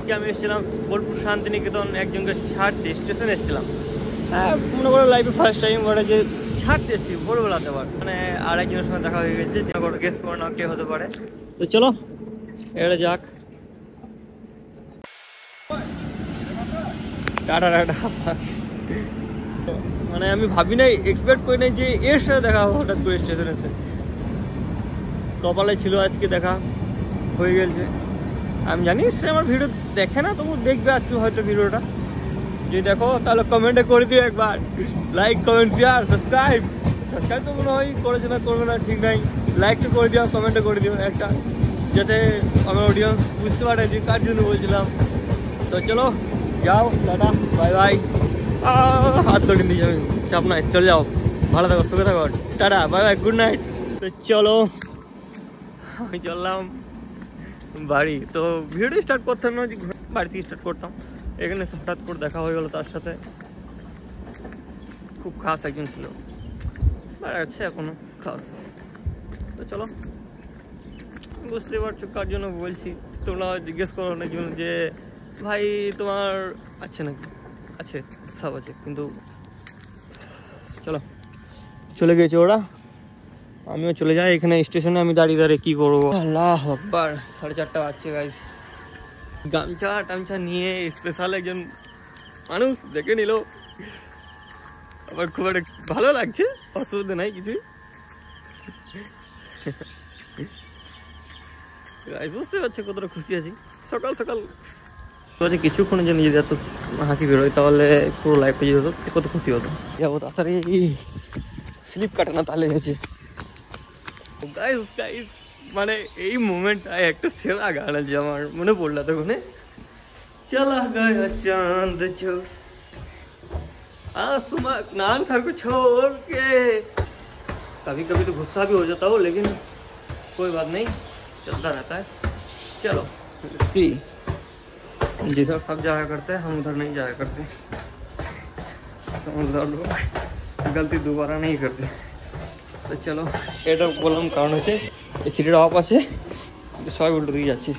আজকে আমি এসেছিলাম বোলপুর শান্তিনিকেতন একজনকে ছাড়তে স্টেশনে এসেছিলাম। হ্যাঁ মনে করো লাইফে ফার্স্ট টাইম ঘটে যে ছাড়তে এসেছি ভোরবেলাতে আবার, মানে আর একজনের সঙ্গে দেখা হয়ে গেছে, গেস করে না কে হতে পারে। তো চলো এটা যাক, টাটা টাটা। মানে আমি ভাবি নাই, এক্সপেক্ট করি নাই যে এর সাথে দেখা হবে হঠাৎ করে স্টেশনে এসে। কপালে ছিল আজকে দেখা হয়ে গেছে। আমি জানি সে আমার ভিডিও দেখে না, তবু দেখবে আজকে হয়তো ভিডিওটা। যদি দেখো তাহলে কমেন্টে করে দিও একবার, like comment share subscribe. Subscribe তো মনে হয় করেছে না করবে না ঠিক নাই, লাইক তো করে দিও, কমেন্টে করে দিও একটা, যাতে আমার অডিয়েন্স বুঝতে পারে যে কার জন্য বলছিলাম। তো চলো যাও, টাটা বাই বাই। হাত ধরে নিয়ে যাবে, চাপ নাই, চলে যাও, ভালো থাকো সুখে থাকো, tata bye bye, good night. তো চলো আমি চললাম বাড়ি। তো ভিডিও স্টার্ট করতাম না, বাড়ি থেকে স্টার্ট করতাম। এখানে হঠাৎ করে দেখা হয়ে গেল তার সাথে, খুব খাস একজন ছিল, আছে এখনো খাস। তো চলো, বুঝতে পারছো কার জন্য বলছি। তোমরা জিজ্ঞেস করো না যে ভাই তোমার আছে নাকি, আছে সব আছে, কিন্তু চলো চলে গেছে ওরা, আমিও চলে যাই। এখানে স্টেশনে আমি দাঁড়িয়ে দাঁড়িয়ে কি করবো। আল্লাহ আকবার, 4:30 বাজছে গাইস। গামছা টামছা নিয়ে স্পেশাল একজন মানুষ দেখে নিল, আবার খুব একটা ভালো লাগছে, অসুবিধা নাই কিছুই। বুঝতে পারছি কতটা খুশি আছি। সকাল সকাল কিছুক্ষণের জন্য যদি এত হাসি বেরোয় তাহলে পুরো লাইফে যদি হতো কত খুশি হতো। যাবো তাড়াতাড়ি, স্লিপ কাটে না তাহলে গেছে। মানে এই মোমেন্টটা একটা সেরা গান আছে আমার মনে পড়লো তখন, चला गया चांद जो आसमान सर को छोड़ के। कभी कभी तो गुस्सा भी हो जाता हो, लेकिन कोई बात नहीं, चलता रहता है। चलो जिधर सब जाया करते हैं हम उधर नहीं जाया करते, समझदार लोग गलती दोबारा नहीं करते। तो चलो এটা বললাম কারণ হচ্ছে এই সিটিটা অফ আছে, সবাই উল্টো দিকে যাচ্ছে।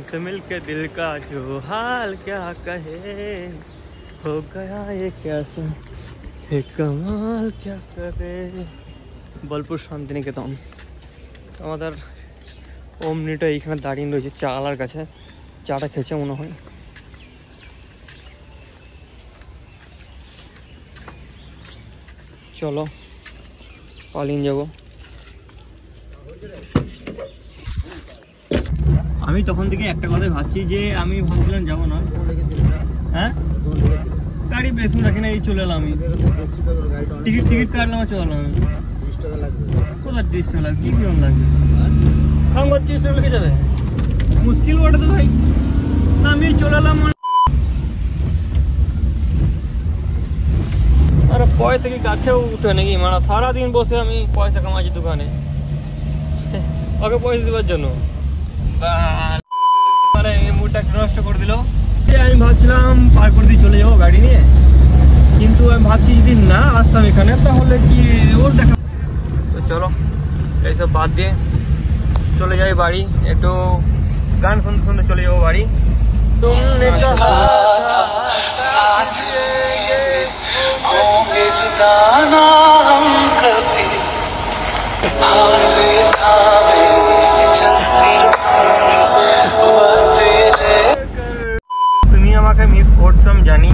से मिलके दिल का जो हाल क्या कहे, हो गया ये कैसे है कमाल क्या करे। বোলপুর শান্তিনিকেতন, আমাদের ওমনিটা এইখানে দাঁড়িয়ে রয়েছে চালার কাছে, চাটা খেয়েছে মনে হয়। চলো পালিয়ে যাবো। আমি তখন থেকে একটা কথা ভাবছি যে আমি ভাবছিলাম যাবো না, হ্যাঁ গাড়ি বেশি রাখি না, এই চলে এলাম আমি, টিকিট কাটলাম আর চলে এলাম আমি। কোথায় 30 টাকা লাগবে, কি কিরম লাগবে, খাম 30 টাকা লেগে যাবে, মুশকিল ওটা তো ভাই না। আমি চলে এলাম, আরে পয়সা কি গাছেও উঠে নাকি, মানে সারাদিন বসে আমি পয়সা কামাচ্ছি দোকানে, ওকে পয়সা দেওয়ার জন্য। মানে মুডটা নষ্ট করে দিল। আমি ভাবছিলাম পার করে দিয়ে চলে যাবো গাড়ি নিয়ে, কিন্তু আমি ভাবছি যদি না আসতাম এখানে তাহলে কি ওর দেখা। তো চলো এইসব বাদ দিয়ে চলে যাই বাড়ি, একটু গান শুনতে শুনতে চলে যাবো বাড়ি। तुमने कहा साथ होंगे जुदा ना हम कभी, তুমি আমাকে মিস করছো আমি জানি,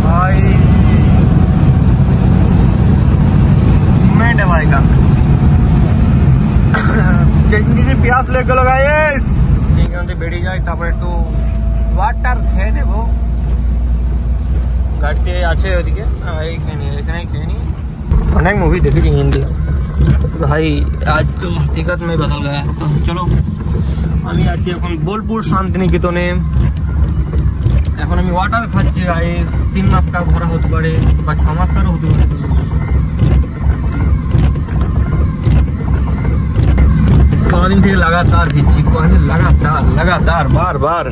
ভাই मैं दबाएगा চেঞ্জিনি পিয়াস লেগে গেল গাইস। এইখান থেকে বেরিয়ে যাই, তারপরে একটু ওয়াটার খেয়ে নেবো। গাড়িতে আছে ওদিকে, এইখানে এখানেই খেয়ে নি। অনেক মুভি দেখেছি হিন্দি ভাই, আজ তো হकीकत में बदल गया। तो চলো আমি আছি এখন বোলপুর শান্তিনিকেতনে। এখন আমি ওয়াটার খাচ্ছি গাইস, 3 মাস কার ভরা হতে পারে বা 6 মাস কারও হতে পারে। दिन থেকে লাগাতার ভিজছি, লাগাতার বারবার।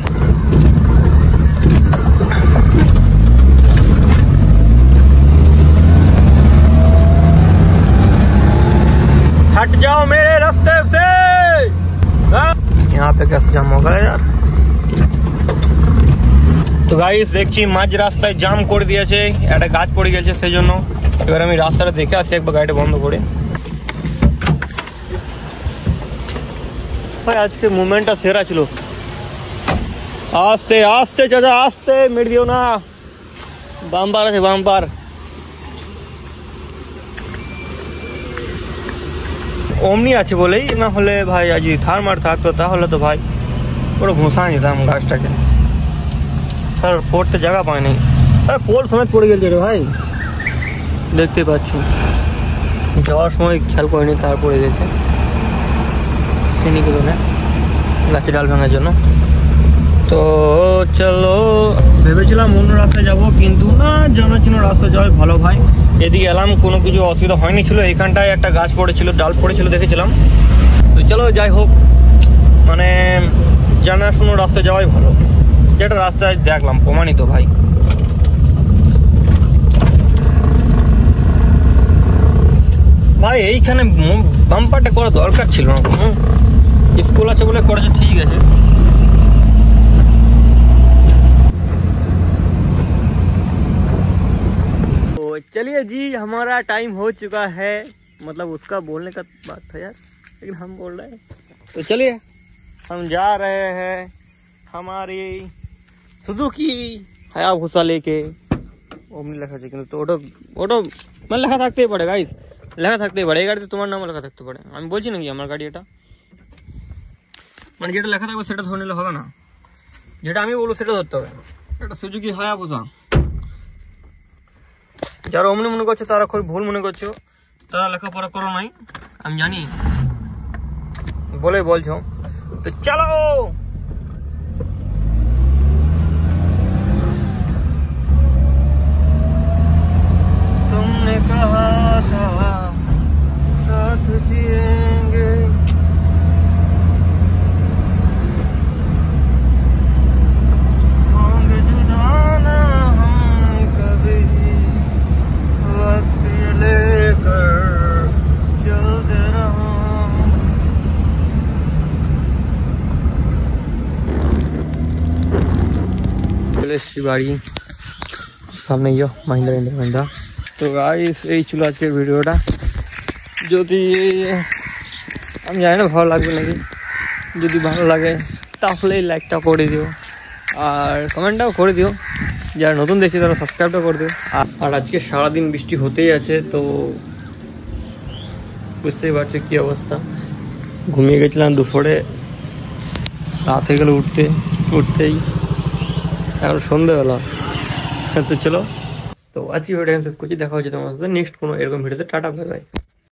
हट जाओ मेरे रास्ते से। গাইস দেখছি মাঝ রাস্তায় জাম করে দিয়েছে, একটা গাছ পড়ে গেছে সেই জন্য। এবার আমি রাস্তাটা দেখে আসি একবার, গাড়িটা বন্ধ করে। ভাই আজকে মুভমেন্টটা সেরা ছিল। আস্তে আস্তে চাচা আস্তে, মেরে দিও না, বাম্পার আছে বাম্পার। অমনি আছে বলেই, না হলে ভাই আজ থার্মার থাকতো তাহলে তো ভাই পুরো ঘুষা নিতাম গাছটাকে। স্যার পড়তে জায়গা পায়নি, আরে পোল সমেত পড়ে গেছে রে ভাই, দেখতে পাচ্ছি। যাওয়ার সময় খেয়াল করিনি, তার পড়ে গেছে নিকেতনে গাছে ডাল ভাঙার জন্য। তো চলো, ভেবেছিলাম অন্য রাস্তায় যাবো, কিন্তু না, জনচিহ্ন রাস্তা যাওয়াই ভালো ভাই। এদিকে এলাম, কোনো কিছু অসুবিধা হয়নি। ছিল এইখানটায় একটা গাছ পড়েছিল, ডাল পড়েছিল দেখেছিলাম। তো চলো যাই হোক, মানে জানাশুনো রাস্তায় যাওয়াই ভালো। যেটা রাস্তায় দেখলাম প্রমাণিত ভাই। ভাই এইখানে বাম্পারটা করা দরকার ছিল না, স্কুল আছে বলে করেছে, ঠিক আছে। तो चलिए जी, हमारा टाइम हो चुका है, मतलब उसका बोलने का बात था यार, लेकिन हम बोल रहे हैं। तो चलिए हम जा रहे हैं हमारी सुजुकी हायाबुसा लेके। ओमनी লেখা আছে কিন্তু, তো ওটা মানে লেখা থাকতেই পারে গাইস, লেখা থাকতেই পারে। এই গাড়িতে তোমার নামও লেখা থাকতে পারে, আমি বলছি নাকি আমার গাড়ি এটা, মানে যেটা লেখা থাকবে সেটা ধরে নিলে হবে না, যেটা আমি বলবো সেটা ধরতে হবে। এটা সুজুকি হায়াবুসা। যারা অমনি মনে করছে তারা খুব ভুল মনে করছো, তারা লেখাপড়া করো নাই, আমি জানি বলে বলছো। তো চলো, तुमने कहा था साथ जिएंगे, होंगे जुदा ना हम कभी, वक्त ये लेकर चलते रहो। চলে এসছি বাড়ি, সামনে গিয়ে মাহিন্দ্রা ইন্ডিয়া। তো গাইস এই ছিল আজকের ভিডিওটা। যদি আমি জানি না ভালো লাগবে নাকি, যদি ভালো লাগে তাহলে লাইকটা করে দিও আর কমেন্টটাও করে দিও। যারা নতুন দেখছি তারা সাবস্ক্রাইবটা করে দিও। আর আজকে সারাদিন বৃষ্টি হতেই আছে, তো বুঝতেই পারছো কী অবস্থা। ঘুমিয়ে গেছিলাম দুপুরে, রাত হয়ে গেল উঠতেই এখন সন্ধ্যেবেলা। তো চলো, তো আজকে ভিডিও শেষ করছি, দেখা হচ্ছে তোমার সাথে নেক্সট কোনো এরকম ভিডিওতে। Tata, bye bye.